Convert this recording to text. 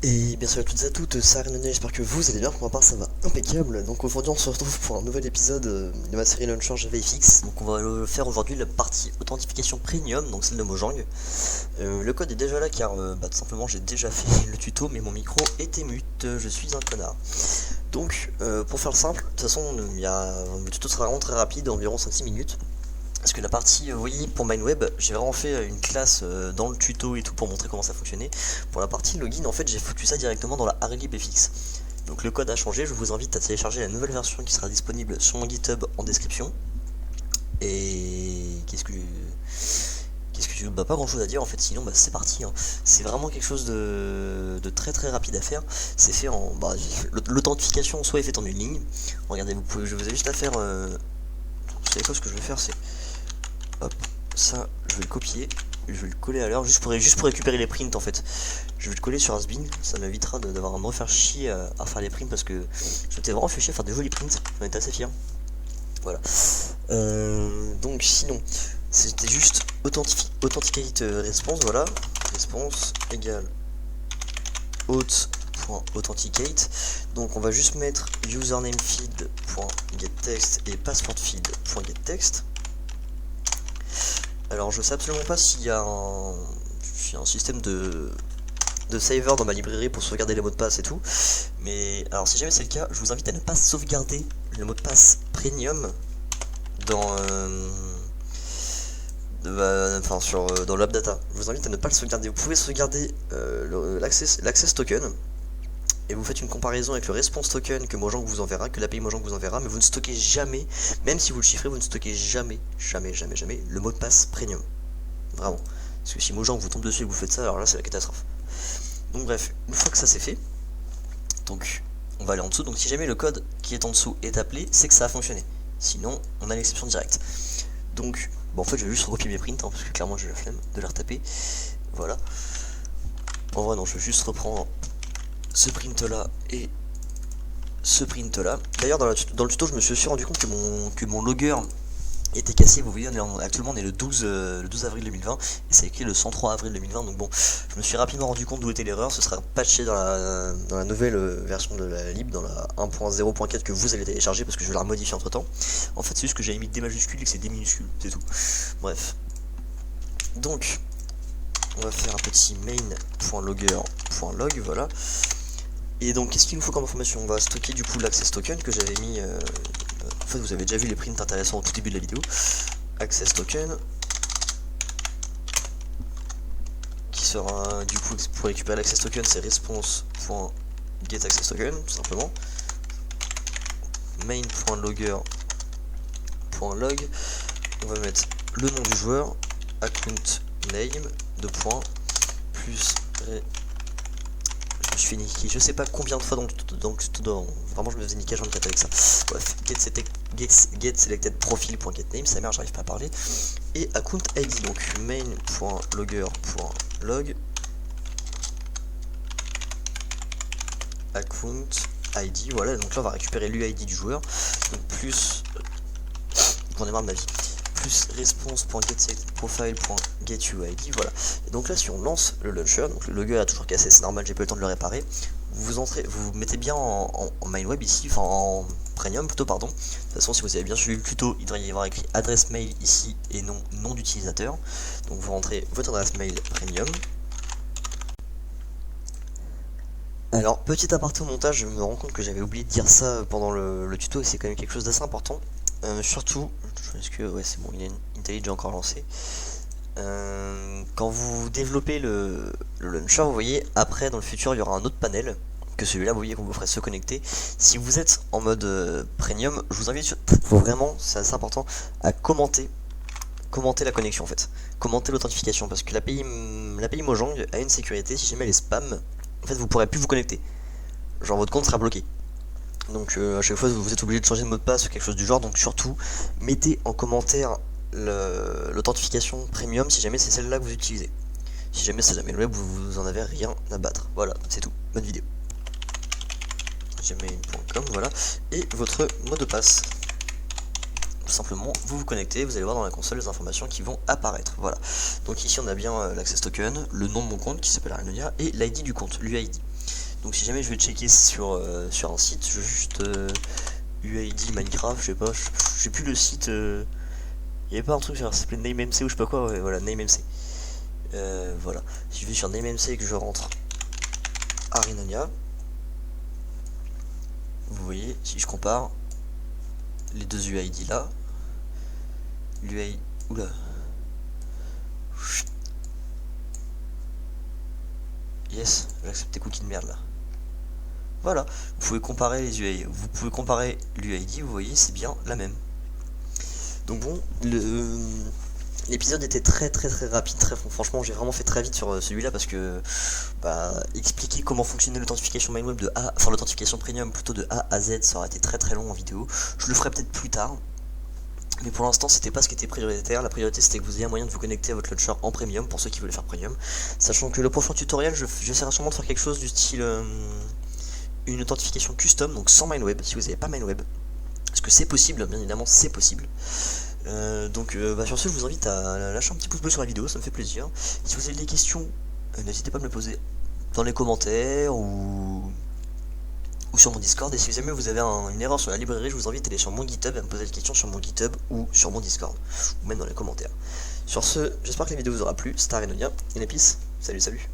Et bien salut à toutes et à toutes, c'est Arnaud, j'espère que vous allez bien, pour ma part ça va impeccable. Donc aujourd'hui on se retrouve pour un nouvel épisode de ma série Launcher JavaFX. Donc on va le faire aujourd'hui la partie authentification premium, donc celle de Mojang. Le code est déjà là car tout simplement j'ai déjà fait le tuto mais mon micro était mute, je suis un connard. Donc pour faire simple, de toute façon le tuto sera vraiment très rapide, environ 5-6 minutes. Parce que la partie, vous voyez, pour MindWeb, j'ai vraiment fait une classe dans le tuto et tout pour montrer comment ça fonctionnait. Pour la partie login, en fait, j'ai foutu ça directement dans la RLibFX. Donc le code a changé, je vous invite à télécharger la nouvelle version qui sera disponible sur mon GitHub en description. Et qu'est-ce que je... Bah pas grand chose à dire en fait, sinon c'est parti. Hein. C'est vraiment quelque chose de très très rapide à faire. C'est fait en... l'authentification en soi est faite en une ligne. Regardez, je vous ai juste à faire... Vous savez quoi, ce que je vais faire, c'est... Hop, ça, je vais le copier, je vais le coller à l'heure, juste pour récupérer les prints en fait. Je vais le coller sur Asbin, ça m'évitera d'avoir à me refaire chier à faire les prints parce que je m'étais vraiment fait chier à faire des jolis prints, j'en étais assez fier. Voilà. Donc sinon, c'était juste authenticate response, voilà. Response égale auth.authenticate. Donc on va juste mettre username feed.getText et password feed.getText. Alors je sais absolument pas s'il y a un système de saver dans ma librairie pour sauvegarder les mots de passe et tout. Mais alors si jamais c'est le cas, je vous invite à ne pas sauvegarder le mot de passe premium dans dans l'AppData. Je vous invite à ne pas le sauvegarder. Vous pouvez sauvegarder l'access token. Et vous faites une comparaison avec le response token que Mojang vous enverra, que l'API Mojang vous enverra, mais vous ne stockez jamais, même si vous le chiffrez, vous ne stockez jamais le mot de passe premium. Vraiment. Parce que si Mojang vous tombe dessus et que vous faites ça, alors là c'est la catastrophe. Donc bref, une fois que ça c'est fait, donc on va aller en dessous. Donc si jamais le code qui est en dessous est appelé, c'est que ça a fonctionné. Sinon, on a l'exception directe. Donc, en fait je vais juste recopier mes prints, hein, parce que clairement j'ai la flemme de les retaper. Voilà. En vrai non, je vais juste reprendre ce print là et ce print là. D'ailleurs dans le tuto je me suis aussi rendu compte que mon logger était cassé. Vous voyez actuellement on est le 12 avril 2020 et c'est écrit le 103 avril 2020. Donc bon, je me suis rapidement rendu compte d'où était l'erreur. Ce sera patché dans la nouvelle version de la lib, dans la 1.0.4 que vous allez télécharger parce que je vais la remodifier entre temps. En fait c'est juste que j'ai mis des majuscules et que c'est des minuscules, c'est tout. Bref. Donc on va faire un petit main.logger.log, voilà. Et donc qu'est-ce qu'il nous faut comme information? On va stocker du coup l'access token que j'avais mis, en fait vous avez déjà vu les prints intéressants au tout début de la vidéo. Access token, qui sera du coup pour récupérer l'access token, c'est response.getAccessToken tout simplement. Main.logger.log, on va mettre le nom du joueur, account name, plus je suis niqué, je sais pas combien de fois dans vraiment je me faisais niquer, j'en ai avec ça. Bref, get selected profile.getName, sa mère j'arrive pas à parler. Et account ID, donc main.logger.log account ID, voilà, donc là on va récupérer l'UID du joueur, donc plus, j'en ai marre de ma vie, plus response.getSelectedProfile.getUID, voilà. Et donc là si on lance le launcher, donc le logger a toujours cassé, c'est normal, j'ai pas eu le temps de le réparer. Vous mettez bien en MindWeb ici, enfin en premium plutôt, pardon. De toute façon si vous avez bien suivi le tuto, il devrait y avoir écrit adresse mail ici et non nom d'utilisateur. Donc vous rentrez votre adresse mail premium. Alors petit aparté au montage, je me rends compte que j'avais oublié de dire ça pendant le tuto et c'est quand même quelque chose d'assez important. Surtout, est-ce que ouais c'est bon, il y a une IntelliJ encore lancé. Quand vous développez le launcher, vous voyez après dans le futur il y aura un autre panel que celui-là, vous voyez qu'on vous ferait se connecter. Si vous êtes en mode premium, je vous invite vraiment, c'est assez important, à commenter la connexion en fait, commenter l'authentification parce que l'API Mojang a une sécurité. Si jamais elle est spam, en fait vous pourrez plus vous connecter, genre votre compte sera bloqué. Donc à chaque fois vous êtes obligé de changer de mot de passe ou quelque chose du genre. Donc surtout mettez en commentaire l'authentification premium si jamais c'est celle-là que vous utilisez. Si jamais c'est jamais le web, vous en avez rien à battre. Voilà, c'est tout. Bonne vidéo. gmail.com, voilà. Et votre mot de passe. Tout simplement, vous vous connectez, vous allez voir dans la console les informations qui vont apparaître. Voilà. Donc ici on a bien l'access token, le nom de mon compte qui s'appelle Arnonia et l'ID du compte, l'UID. Donc si jamais je vais checker sur un site, je vais juste UID Minecraft, je sais pas, je sais plus le site. Il y avait pas un truc genre ça s'appelait NameMC ou je sais pas quoi, ouais, voilà, NameMC. Voilà, si je vais sur NameMC et que je rentre Arinania, vous voyez, si je compare les deux UID là, l'UID, oula, yes, j'accepte tes cookies de merde là. Voilà, vous pouvez comparer les UID, vous pouvez comparer l'UID, vous voyez, c'est bien la même. Donc bon, l'épisode était très rapide, franchement j'ai vraiment fait très vite sur celui-là parce que expliquer comment fonctionnait l'authentification MineWeb de A, enfin l'authentification premium plutôt de A à Z, ça aurait été très long en vidéo. Je le ferai peut-être plus tard. Mais pour l'instant c'était pas ce qui était prioritaire, la priorité c'était que vous ayez un moyen de vous connecter à votre launcher en premium pour ceux qui veulent faire premium. Sachant que le prochain tutoriel j'essaierai sûrement de faire quelque chose du style une authentification custom, donc sans MineWeb, si vous n'avez pas MineWeb. Parce que c'est possible, bien évidemment c'est possible. Sur ce je vous invite à lâcher un petit pouce bleu sur la vidéo, ça me fait plaisir. Si vous avez des questions, n'hésitez pas à me les poser dans les commentaires ou sur mon Discord. Et si jamais vous avez une erreur sur la librairie, je vous invite à aller sur mon GitHub et à me poser des questions sur mon GitHub ou sur mon Discord, ou même dans les commentaires. Sur ce, j'espère que la vidéo vous aura plu. C'était Arenonia, une épice, salut.